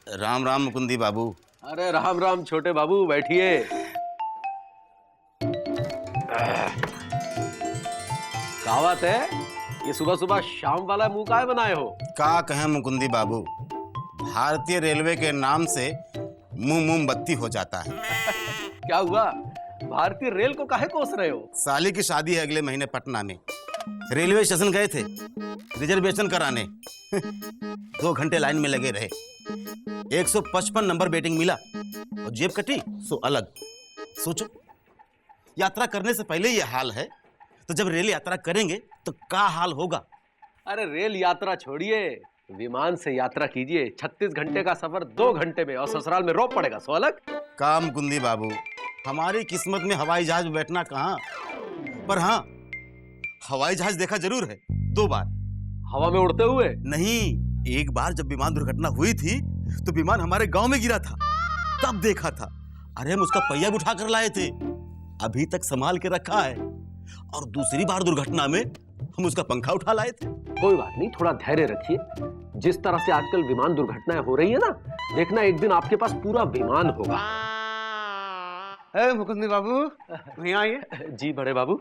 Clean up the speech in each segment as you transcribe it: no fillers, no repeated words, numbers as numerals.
राम राम मुकुंदी बाबू। अरे राम राम छोटे बाबू, बैठिए। कहावत है, ये सुबह सुबह शाम वाला मुंह काहे बनाए हो? का कहें मुकुंदी बाबू, भारतीय रेलवे के नाम से मुंह मोमबत्ती हो जाता है। क्या हुआ? भारतीय रेल को काहे कोस रहे हो? साली की शादी है अगले महीने पटना में। रेलवे स्टेशन गए थे रिजर्वेशन कराने। 2 घंटे लाइन में लगे रहे। 155 नंबर वेटिंग मिला और जेब कटी सो अलग। सोचो, यात्रा करने से पहले ये हाल है तो जब रेल यात्रा करेंगे तो क्या हाल होगा। अरे रेल यात्रा छोड़िए, विमान से यात्रा कीजिए। 36 घंटे का सफर 2 घंटे में, और ससुराल में रोक पड़ेगा सो अलग। काम कुंदी बाबू, हमारी किस्मत में हवाई जहाज में बैठना कहाँ, पर हाँ हवाई जहाज देखा जरूर है 2 बार। हवा में उड़ते हुए? नहीं, एक बार जब विमान दुर्घटना हुई थी तो विमान हमारे गांव में गिरा था, तब देखा था। अरे हम उसका पहिया भी उठा कर लाए थे, अभी तक संभाल के रखा है। और दूसरी बार दुर्घटना में हम उसका पंखा उठा लाए थे। कोई बात नहीं, थोड़ा धैर्य रखिए। जिस तरह से आजकल विमान दुर्घटनाएं हो रही है ना, देखना एक दिन आपके पास पूरा विमान होगा। मुकुंदी बाबू, यहाँ आइए। जी बड़े बाबू।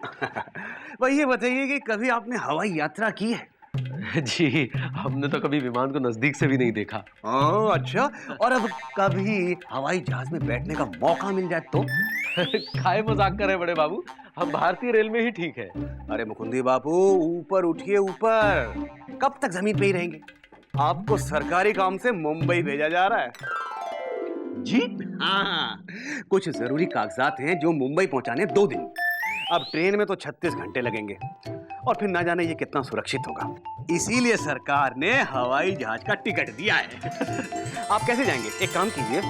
भाई ये बताइए कि कभी आपने हवाई यात्रा की है? जी, हमने तो कभी विमान को नजदीक से भी नहीं देखा। ओह अच्छा, और अब कभी हवाई जहाज में बैठने का मौका मिल जाए तो? काहे मजाक कर रहे बड़े बाबू, हम भारतीय रेल में ही ठीक है। अरे मुकुंदी बाबू, ऊपर उठिए ऊपर। कब तक जमीन पे ही रहेंगे? आपको सरकारी काम से मुंबई भेजा जा रहा है। जी हाँ, कुछ जरूरी कागजात हैं जो मुंबई पहुंचाने 2 दिन। अब ट्रेन में तो 36 घंटे लगेंगे, और फिर ना जाने ये कितना सुरक्षित होगा। इसीलिए सरकार ने हवाई जहाज का टिकट दिया है। आप कैसे जाएंगे? एक काम कीजिए,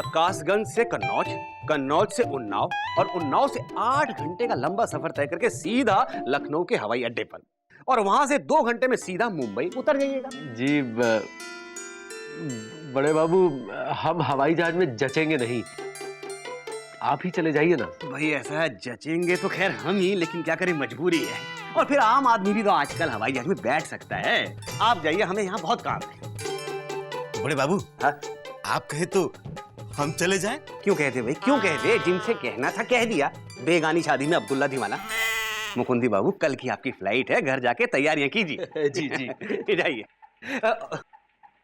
कासगंज से कन्नौज, कन्नौज से उन्नाव, और उन्नाव से 8 घंटे का लंबा सफर तय करके सीधा लखनऊ के हवाई अड्डे पर, और वहां से 2 घंटे में सीधा मुंबई उतर जाइएगा। जी बड़े बाबू, हम हवाई जहाज में जचेंगे नहीं, आप ही चले जाइए ना। भाई ऐसा है, जचेंगे तो खैर हम ही, लेकिन क्या करें, मजबूरी है। और फिर आम आदमी भी तो आजकल हवाई जहाज में बैठ सकता है। आप जाइए, हमें यहाँ बहुत काम है। बड़े बाबू, हाँ? आप कहे तो हम चले जाएं? क्यों कहते भाई, क्यों कहते? जिनसे कहना था कह दिया। बेगानी शादी में अब्दुल्ला दीवाना। मुकुंदी बाबू, कल की आपकी फ्लाइट है, घर जाके तैयारियां कीजिए। जी जी जाइए।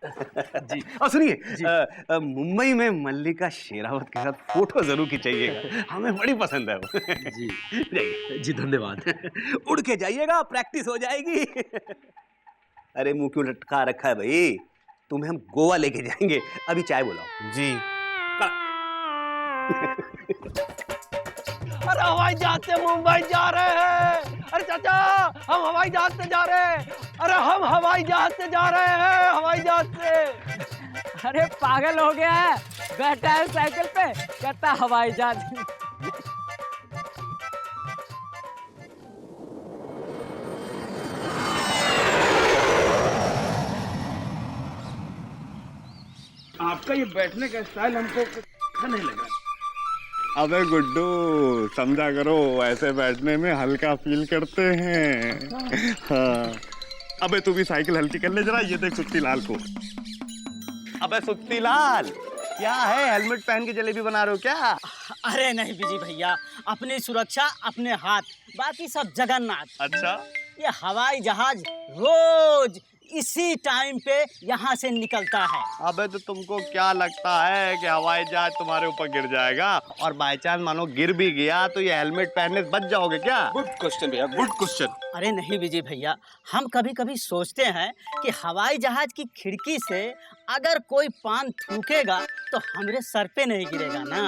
जी, और सुनिए, मुंबई में मल्लिका शेरावत के साथ फोटो जरूर खिंचाइएगा, हमें बड़ी पसंद है वो। जी जाइए। जी, धन्यवाद। उड़ के जाइएगा, प्रैक्टिस हो जाएगी। अरे मुंह क्यों लटका रखा है भाई? तुम्हें हम गोवा लेके जाएंगे। अभी चाय बुलाओ। जी। अरे हवाई जहाज से मुंबई जा रहे हैं। अरे चाचा, हम हवाई जहाज से जा रहे हैं। अरे हम हवाई जहाज से जा रहे हैं, हवाई जहाज से। अरे पागल हो गया है, बैठा है साइकिल पे, कहता हवाई जहाज। आपका ये बैठने का स्टाइल हमको अच्छा नहीं लगा। अबे गुड्डू, समझा करो, ऐसे बैठने में हल्का फील करते हैं। हाँ। अबे तू भी साइकिल हल्की कर ले जरा। ये देख सुत्ती लाल को। अबे सुत्ती लाल, क्या है, हेलमेट पहन के जलेबी बना रहे हो क्या? अरे नहीं बिजी भैया, अपनी सुरक्षा अपने हाथ, बाकी सब जगन्नाथ। अच्छा, ये हवाई जहाज रोज इसी टाइम पे यहाँ से निकलता है। अबे तो तुमको क्या लगता है कि हवाई जहाज तुम्हारे ऊपर गिर जाएगा, और बाय चांस मानो गिर भी गया तो ये हेलमेट पहनने से बच जाओगे क्या? गुड क्वेश्चन भैया, गुड क्वेश्चन। अरे नहीं विजय भैया, हम कभी कभी सोचते हैं कि हवाई जहाज की खिड़की से अगर कोई पान थूकेगा तो हमरे सर पे नहीं गिरेगा ना।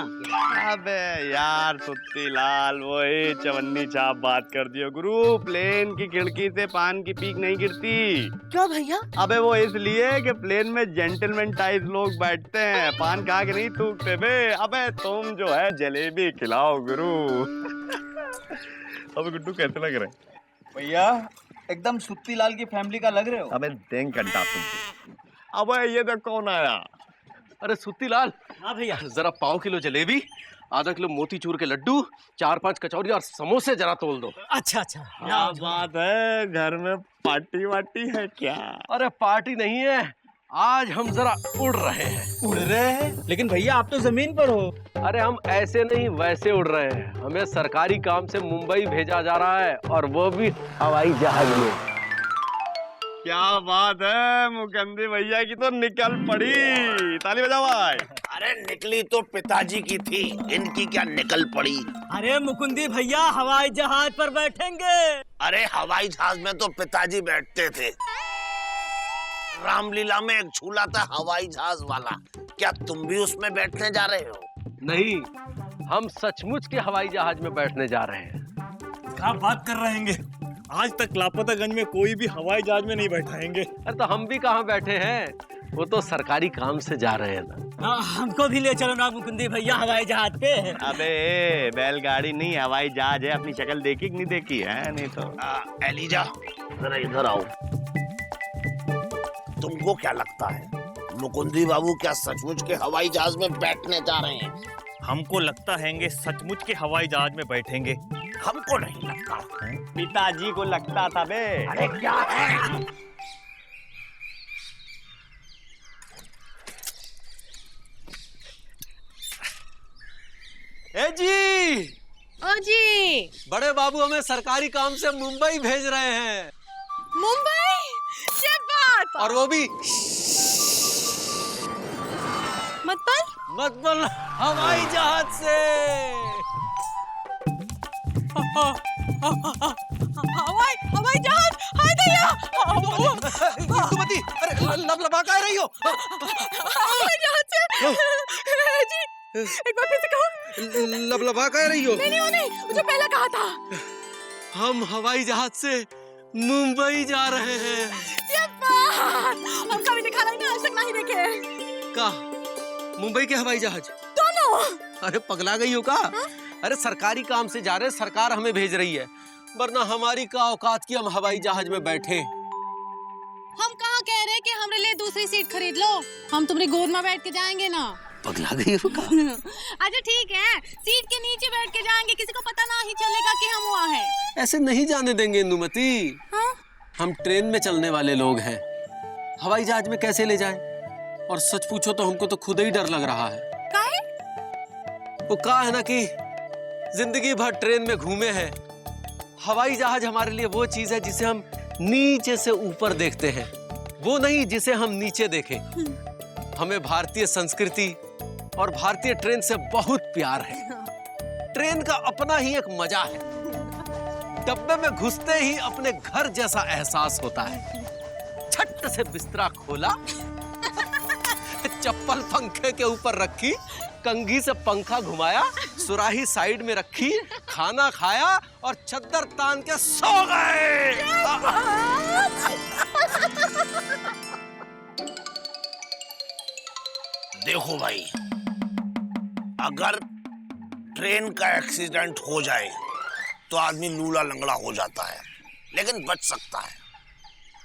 अबे यार सुत्ती लाल, वही चवन्नी छाप बात कर दियो गुरु। प्लेन की खिड़की से पान की पीक नहीं गिरती। क्यों भैया? अबे वो इसलिए कि प्लेन में जेंटलमैन टाइप लोग बैठते हैं, पान खा के नहीं थूकते बे। अबे तुम जो है जलेबी खिलाओ गुरु। अबे गुड्डू कैसे लग रहा है? भैया एकदम सुत्ती लाल की फैमिली का लग रहे हो। अबे देंग गड्ढा तुम। अबे ये देख कौन आया। अरे सुत्ती लाल, हाँ भैया। जरा 5 किलो जलेबी, आधा किलो मोतीचूर के लड्डू, 4-5 कचौरी और समोसे जरा तोल दो। अच्छा अच्छा। क्या बात है, घर में पार्टी वार्टी है क्या? अरे पार्टी नहीं है, आज हम जरा उड़ रहे हैं। उड़ रहे हैं? लेकिन भैया आप तो जमीन पर हो। अरे हम ऐसे नहीं वैसे उड़ रहे हैं। हमें सरकारी काम से मुंबई भेजा जा रहा है और वो भी हवाई जहाज में। क्या बात है, मुकंदी भैया की तो निकल पड़ी। ताली बजाओ भाई। अरे निकली तो पिताजी की थी, इनकी क्या निकल पड़ी। अरे मुकुंदी भैया हवाई जहाज पर बैठेंगे। अरे हवाई जहाज में तो पिताजी बैठते थे। रामलीला में एक झूला था हवाई जहाज वाला, क्या तुम भी उसमें बैठने जा रहे हो? नहीं, हम सचमुच के हवाई जहाज में बैठने जा रहे हैं। क्या बात कर रहे हैं? आज तक लापतागंज में कोई भी हवाई जहाज में नहीं बैठाएंगे। अरे तो हम भी कहाँ बैठे हैं, वो तो सरकारी काम से जा रहे हैं ना। हमको भी ले चलो ना मुकुंदी भैया हवाई जहाज पे। अबे बैलगाड़ी नहीं हवाई जहाज है। अपनी शक्ल देखी कि नहीं देखी है? नहीं तो एलिजा जरा इधर आओ। तुमको क्या लगता है मुकुंदी बाबू क्या सचमुच के हवाई जहाज में बैठने जा रहे हैं? हमको लगता है सचमुच के हवाई जहाज में बैठेंगे। हमको नहीं लगता। पिताजी को लगता था बे। अरे क्या है? ए जी, ओ जी, बड़े बाबू हमें सरकारी काम से मुंबई भेज रहे हैं। मुंबई? क्या बात? और वो भी मतलब हवाई जहाज से। हवाई जहाज? हाय दया! इंदुमती, अरे लबलबा का रही हो? हवाई जहाज से? जी, एक बार फिर से कहो। लबलबा का रही हो? नहीं, मुझे पहले कहा था। हम हवाई जहाज से मुंबई जा रहे हैं। क्या बात! हम कभी दिखा रहे हैं, आज तक नहीं देखे। का मुंबई के हवाई जहाज? दोनों? अरे पगला गई हो का? अरे सरकारी काम से जा रहे हैं, सरकार हमें भेज रही है, वरना हमारी का औकात की हम हवाई जहाज में बैठे। हम कहाँ कह रहे हैं कि हमारे लिए दूसरी सीट खरीद लो, हम तुम्हारी गोद में बैठ के जाएंगे ना। पगला गई हो का? अच्छा ठीक है, सीट के नीचे बैठ के जाएंगे, किसी को पता ना ही चलेगा कि हम वहाँ हैं। ऐसे नहीं जाने देंगे इंदुमती। हाँ? हम ट्रेन में चलने वाले लोग हैं, हवाई जहाज में कैसे ले जाएं? और सच पूछो तो हमको तो खुद ही डर लग रहा है। काहे? वो कहा है ना कि जिंदगी भर ट्रेन में घूमे हैं, हवाई जहाज हमारे लिए वो चीज है जिसे हम नीचे से ऊपर देखते हैं, वो नहीं जिसे हम नीचे देखें। हमें भारतीय संस्कृति और भारतीय ट्रेन से बहुत प्यार है। ट्रेन का अपना ही एक मजा है। डब्बे में घुसते ही अपने घर जैसा एहसास होता है। छट से बिस्तरा खोला, चप्पल पंखे के ऊपर रखी, कंघी से पंखा घुमाया, सुराही साइड में रखी, खाना खाया और चद्दर तान के सो गए। देखो भाई, अगर ट्रेन का एक्सीडेंट हो जाए तो आदमी लूला लंगड़ा हो जाता है, लेकिन बच सकता है।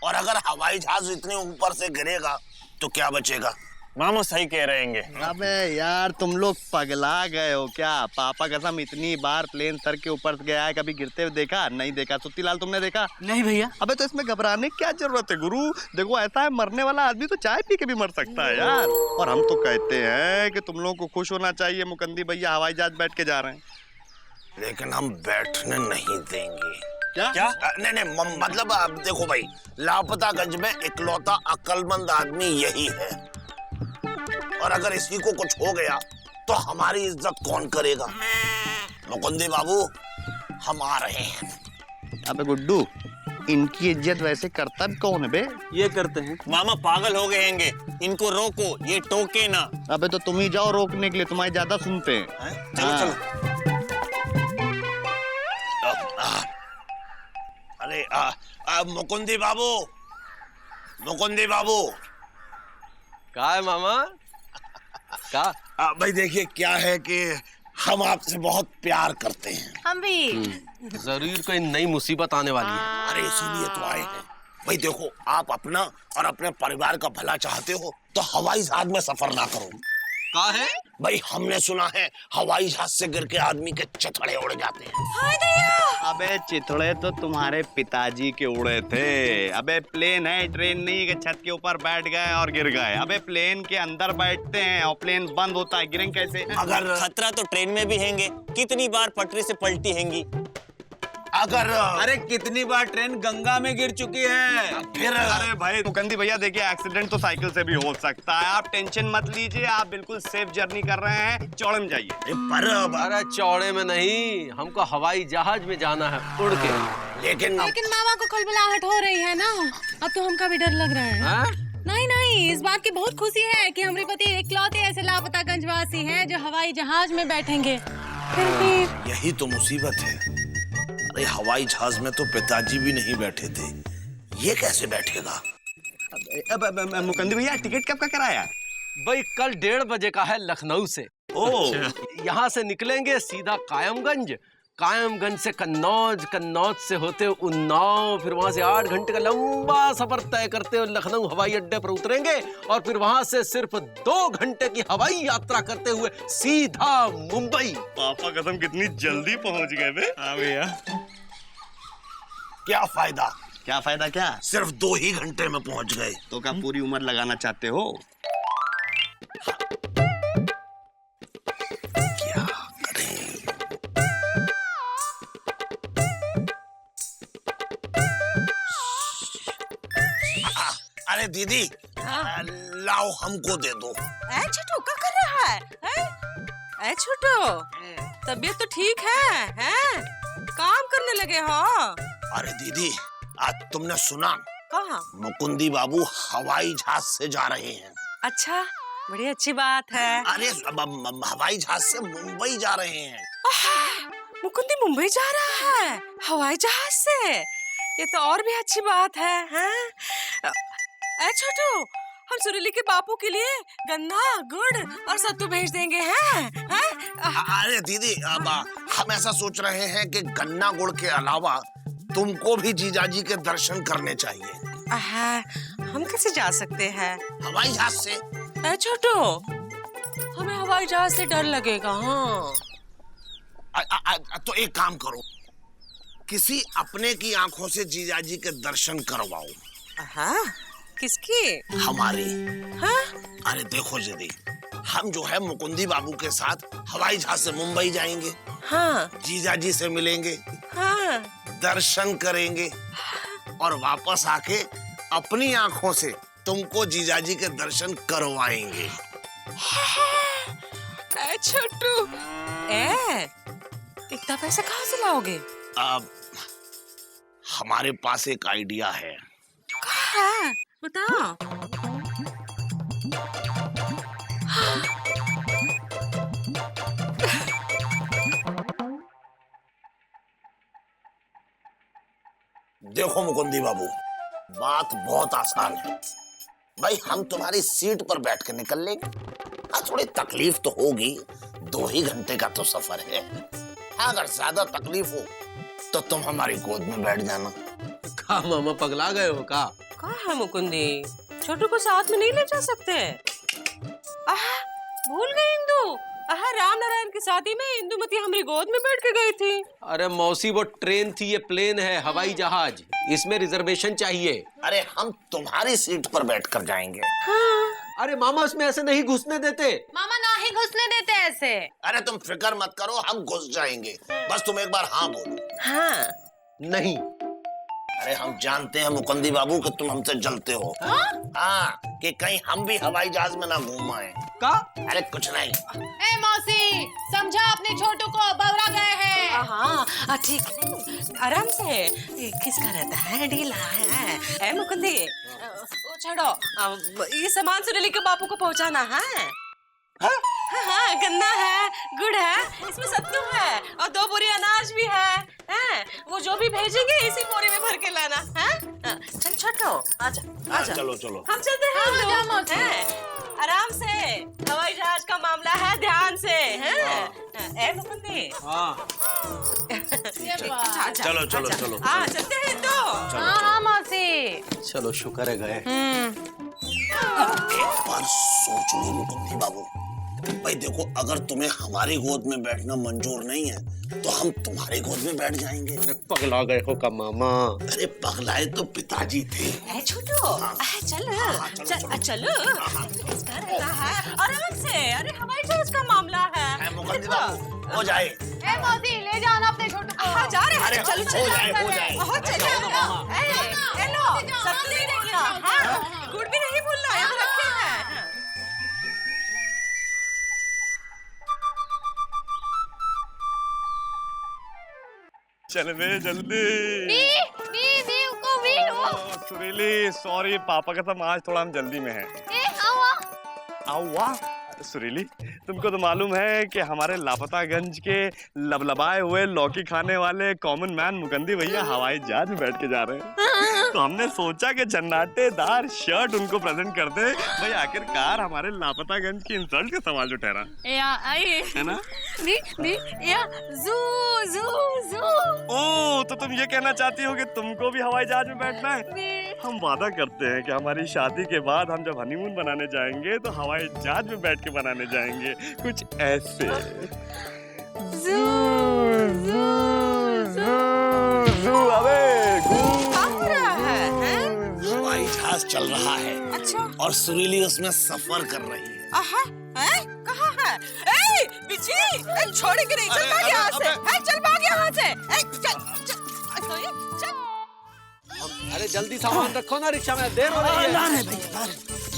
और अगर हवाई जहाज इतने ऊपर से गिरेगा तो क्या बचेगा? मामा सही कह रहे हैं। अबे यार तुम लोग पगला गए हो क्या? पापा कसम इतनी बार प्लेन सर के ऊपर गया है, कभी गिरते हुए देखा? नहीं देखा। सुत्तीलाल तुमने देखा? नहीं भैया। अबे तो इसमें घबराने की क्या जरूरत है गुरु? देखो ऐसा है, मरने वाला आदमी तो चाय पी के भी मर सकता है यार। और हम तो कहते हैं कि तुम लोगों को खुश होना चाहिए, मुकंदी भैया हवाई जहाज बैठ के जा रहे हैं। लेकिन हम बैठने नहीं देंगे। क्या? नहीं, मतलब अब देखो भाई, लापतागंज में इकलौता अक्लमंद आदमी यही है, और अगर इसी को कुछ हो गया तो हमारी इज्जत कौन करेगा? मुकुंदी बाबू, हम आ रहे हैं। अबे गुड्डू, इनकी इज्जत वैसे करता भी कौन है बे? ये करते हैं। मामा पागल हो गए हैं, इनको रोको, ये टोके ना। अबे तो तुम ही जाओ रोकने के लिए, तुम्हारी ज्यादा सुनते हैं। चलो चलो। अरे मुकुंदी बाबू, मुकुंदी बाबू। का है मामा? का? भाई देखिए, क्या है कि हम आपसे बहुत प्यार करते हैं। हम भी। जरूर कोई नई मुसीबत आने वाली है। अरे इसीलिए तो आए हैं। भाई देखो, आप अपना और अपने परिवार का भला चाहते हो तो हवाई जहाज में सफर ना करो। का है? भाई हमने सुना है हवाई जहाज से गिर के आदमी के चथड़े उड़ जाते हैं। अबे चिथड़े तो तुम्हारे पिताजी के उड़े थे। अबे प्लेन है, ट्रेन नहीं कि छत के ऊपर बैठ गए और गिर गए। अबे प्लेन के अंदर बैठते हैं और प्लेन बंद होता है, गिरेंगे कैसे? अगर खतरा तो ट्रेन में भी हैंगे, कितनी बार पटरी से पलटी हैंगी। अगर अरे कितनी बार ट्रेन गंगा में गिर चुकी है। फिर अरे भाई मुकंदी भैया देखिए, एक्सीडेंट तो साइकिल से भी हो सकता है। आप टेंशन मत लीजिए, आप बिल्कुल सेफ जर्नी कर रहे हैं। चौड़े में जाइए। पर अरे चौड़े में नहीं, हमको हवाई जहाज में जाना है उड़ के। लेकिन मामा को खलबलाहट हो रही है ना, अब तो हमका भी डर लग रहा है। हाँ? नहीं नहीं, इस बात की बहुत खुशी है कि हमारे पति इकलौते ऐसे लापता गंजवासी हैं जो हवाई जहाज में बैठेंगे। फिर भी यही तो मुसीबत है। अरे हवाई जहाज में तो पिताजी भी नहीं बैठे थे, ये कैसे बैठेगा? अब मुकंदी भैया टिकट कब का कराया? भाई कल 1:30 बजे का है लखनऊ से। यहाँ से निकलेंगे सीधा कायमगंज, कायमगंज से कन्नौज, कन्नौज से होते उन्नाव, फिर वहां से 8 घंटे का लंबा सफर तय करते हुए लखनऊ हवाई अड्डे पर उतरेंगे और फिर वहां से सिर्फ 2 घंटे की हवाई यात्रा करते हुए सीधा मुंबई। पापा कसम कितनी जल्दी पहुंच गए बे। हाँ भैया। क्या फायदा? क्या फायदा क्या? सिर्फ 2 ही घंटे में पहुंच गए। तो क्या पूरी उम्र लगाना चाहते हो? क्या करें? अरे दीदी, लाओ हमको दे दो। छोटू क्या कर रहा है? छोटू तबीयत तो ठीक है? काम करने लगे हो? अरे दीदी, आज तुमने सुना? कहाँ? मुकुंदी बाबू हवाई जहाज से जा रहे हैं। अच्छा, बड़ी अच्छी बात है। अरे हवाई जहाज से मुंबई जा रहे हैं। मुकुंदी मुंबई जा रहा है हवाई जहाज से? ये तो और भी अच्छी बात है। छोटू, हम सुरीली के बापू के लिए गन्ना, गुड़ और सत्तू भेज देंगे हैं? अरे दीदी, अब हम ऐसा सोच रहे हैं कि गन्ना गुड़ के अलावा तुमको भी जीजाजी के दर्शन करने चाहिए। हम कैसे जा सकते हैं? हवाई जहाज से। छोटू, हमें हवाई जहाज से डर लगेगा। तो एक काम करो, किसी अपने की आंखों से जीजाजी के दर्शन करवाओ। किसकी? हमारी। अरे देखो दीदी, हम जो है मुकुंदी बाबू के साथ हवाई जहाज से मुंबई जाएंगे। जीजाजी से मिलेंगे, दर्शन करेंगे और वापस आके अपनी आंखों से तुमको जीजाजी के दर्शन करवाएंगे। छोटू, इतना पैसा कहाँ से लाओगे? अब हमारे पास एक आइडिया है। कहाँ? बताओ। देखो मुकुंदी बाबू, बात बहुत आसान है। भाई हम तुम्हारी सीट पर बैठ के निकल लेंगे। थोड़ी तकलीफ तो होगी, 2 ही घंटे का तो सफर है। अगर ज्यादा तकलीफ हो तो तुम हमारी गोद में बैठ जाना। का मामा पगला गए हो का? कहाँ है मुकुंदी? छोटू को साथ में नहीं ले जा सकते? भूल गई इंदु। राम नारायण की शादी में इंदुमती हमारी गोद में बैठ के गई थी। अरे मौसी, वो ट्रेन थी, ये प्लेन है, हवाई जहाज, इसमें रिजर्वेशन चाहिए। अरे हम तुम्हारी सीट पर बैठकर जाएंगे। अरे मामा, उसमें ऐसे नहीं घुसने देते। मामा ना ही घुसने देते ऐसे। अरे तुम फिक्र मत करो, हम घुस जाएंगे। बस तुम एक बार हाँ बोलो। नहीं। अरे हम जानते हैं मुकुंदी बाबू कि तुम हमसे जलते हो। हाँ, कि कहीं हम भी हवाई जहाज में ना घूम आए। का? अरे कुछ नहीं। ए मौसी, समझा अपने छोटू को, बवरा गए हैं। हाँ ठीक है, आराम से। किसका रहता है? ढीला है। मुकुंदी, वो छोड़ो, ये सामान सुरीली के बापू को पहुंचाना है। हाँ, गन्ना है, गुड़ है, इसमें सत्तू है और 2 बोरी अनाज भी है। वो जो भी भेजेंगे इसी बोरी में भर के लाना है। चल छोटो, आजा आजा। चलो चलो, हम चलते हैं। आराम से, हवाई जहाज का मामला है, ध्यान से। मुकुंदी, चलो चलो चलो। हाँ चलते हैं तो। हाँ मौसी। चलो, शुक्र है गए। एक बार सोच लो मुकुंदी बाबू। भाई देखो, अगर तुम्हें हमारी गोद में बैठना मंजूर नहीं है तो हम तुम्हारी गोद में बैठ जाएंगे। पगला गए हो का मामा। अरे पगलाए तो पिताजी थे। छोटू चलो चलो किसका रहता है आराम से। अरे हवाई जहाज का मामला है। मुकुंदी बाबू हो जाए। ए मौसी ले जाना अपने छोटू को। हाँ जा रहे हैं। चलो हो जाए। सब नहीं देखना। हाँ गुड़ भी नहीं भूलना, यहाँ रखे हैं। चल बे जल्दी। सुरीली सॉरी, पापा का सब आज थोड़ा हम जल्दी में हैं। आओ वाह। सुरीली, तुमको तो मालूम है कि हमारे लापतागंज के लबलबाए हुए लौकी खाने वाले कॉमन मैन मुकंदी भैया हवाई जहाज में बैठ के जा रहे हैं। तो हमने सोचा कि जन्नाटेदार शर्ट उनको प्रेजेंट कर दे। भाई आखिरकार हमारे लापतागंज की इंसल्ट का सवाल जो ठहरा है ना। ओ तो तुम ये कहना चाहती हो कि तुमको भी हवाई जहाज में बैठना है? हम वादा करते हैं कि हमारी शादी के बाद हम जब हनीमून बनाने जाएंगे तो हवाई जहाज में बैठ के बनाने जाएंगे, कुछ ऐसे। अबे हवाई जहाज चल रहा है। अच्छा। और सुरीली उसमें सफर कर रही है। कहाँ है? बिची छोड़ेंगे नहीं। चल भाग यहाँ से। चल भाग यहाँ से। चल। अरे जल्दी सामान रखो ना, रिक्शा में देर हो रही है।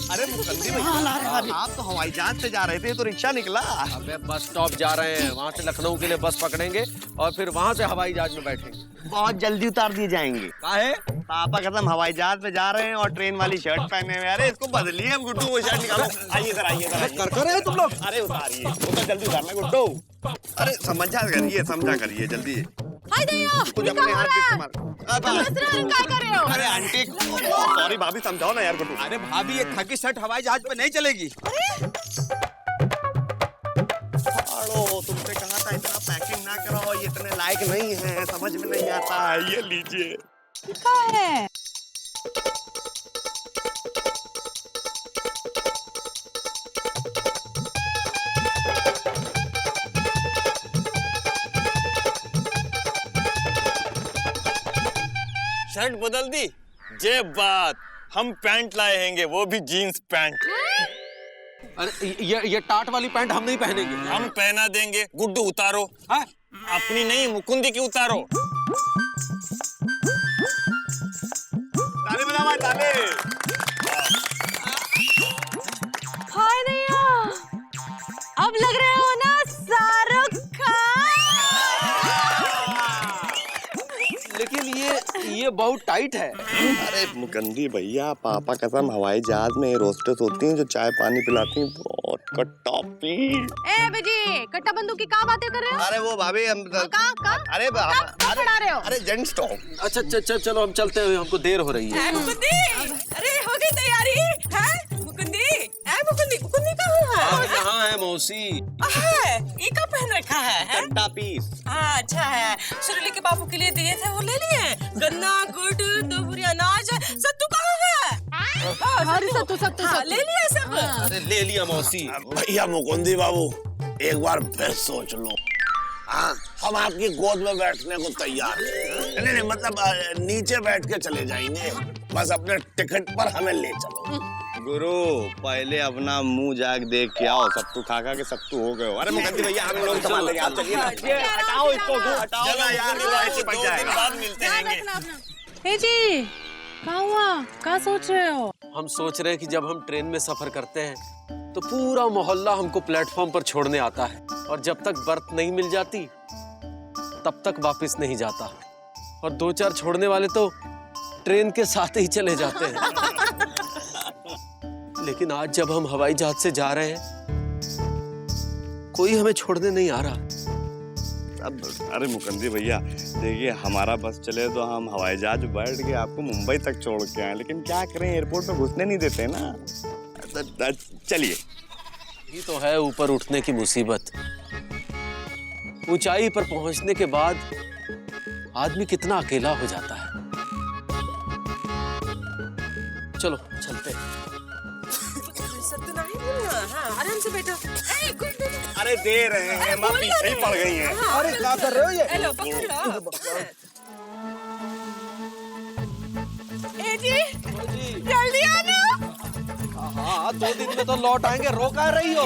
अरे मुकंदी भैया, आप तो हवाई जहाज से जा रहे थे तो रिक्शा निकला। अबे बस स्टॉप जा रहे हैं, वहाँ से लखनऊ के लिए बस पकड़ेंगे और फिर वहाँ से हवाई जहाज में बैठेंगे। बहुत जल्दी उतार दिए जाएंगे। काहे? पापा कसम हवाई जहाज पे जा रहे हैं और ट्रेन वाली शर्ट पहने हुए। अरे इसको बदलिए। हम गुड्डू वो शर्ट निकालो। आइए इधर, आइए इधर। कर रहे हो तुम लोग? अरे उतारिए, वो तो जल्दी उतारना गुड्डू। अरे समझा करिए जल्दी। हाय दया कुछ अपने हाथ से मार। क्या कर रहे हो? अरे आंटी सॉरी भाभी, समझाओ ना यार गुड्डू। अरे भाभी, ये थकी शर्ट हवाई जहाज पे नहीं चलेगी। तुमसे कहा था इतना पैकिंग ना करो, ये इतने लायक नहीं है, समझ में नहीं आता है। ये लीजिए। क्या है? शर्ट बदल दी? जे बात, हम पैंट लाए हैंगे, वो भी जीन्स पैंट। अरे ये टाट वाली पैंट हम नहीं पहनेंगे। हम पहना देंगे। गुड्डू उतारो। हाँ? अपनी नहीं, मुकुंदी की उतारो। ताली बजाओ, ताली। हाय दया, अब लग रहे हो ना शाहरुख खान। लेकिन ये बहुत टाइट है। अरे मुकंदी भैया, पापा कसम हवाई जहाज में रोस्टेस होती हैं जो चाय पानी पिलाती हैं। बहुत कट्टापी। ए बेजी, कट्टा बंदूक की क्या बातें कर रहे हो? अरे वो भाभी हम अरे पढ़ा रहे हो? अरे जेंट स्टॉप। अच्छा चलो हम चलते हैं, हमको देर हो रही है। मुकुंदी, अरे हो गई तैयारी? है मुकुंदी? मुकुंदी कहाँ है? यहाँ है मौसी। ये क्या पहन रखा है? कट्टा पीस। हाँ अच्छा है। सुरीली के बापू के लिए दिए थे, वो ले लिए। गन्ना, गुड़, दोबरी अनाज। सत्तू कहाँ है? सत्तू ले लिया सब। अरे ले लिया मौसी। भैया मुकुंदी बाबू, एक बार फिर सोच लो। हाँ, हम आपकी गोद में बैठने को तैयार हैं। नहीं मतलब नीचे बैठ के चले जाएंगे, बस अपने टिकट पर हमें ले चलो। गुरु पहले अपना मुंह जाग देख के आओ। सत्तू खा के सत्तू हो गए। अरे मुकंदी भैया, हम लोग संभाल लेंगे, आप चलिए। हटाओ इसको, हटाओ। चलो यार, दो दिन बाद मिलते हैं। हे जी, क्या हुआ? क्या सोच रहे हो? हम सोच रहे हैं कि जब हम ट्रेन में सफर करते हैं तो पूरा मोहल्ला हमको प्लेटफॉर्म पर छोड़ने आता है, और जब तक बर्थ नहीं मिल जाती तब तक वापस नहीं जाता। और दो चार छोड़ने वाले तो ट्रेन के साथ ही चले जाते हैं। लेकिन आज जब हम हवाई जहाज से जा रहे हैं, कोई हमें छोड़ने नहीं आ रहा। अब अरे मुकंदी भैया देखिए, हमारा बस चले तो हम हवाई जहाज बैठ के आपको मुंबई तक छोड़ के आए, लेकिन क्या करें, एयरपोर्ट में घुसने नहीं देते ना। चलिए। ये तो है ऊपर उठने की मुसीबत। ऊंचाई पर पहुंचने के बाद आदमी कितना अकेला हो जाता है। चलो चलते हैं। आराम से बैठो। ए, गुड्डू। अरे दे रहे हैं, माँ पीछे ही पड़ गई हैं। अरे क्या कर रहे हो ये? हेलो, पकड़ लो। ए जी, जल्दी आना। हाँ 2 दिन में तो लौट आएंगे, रोका रही हो।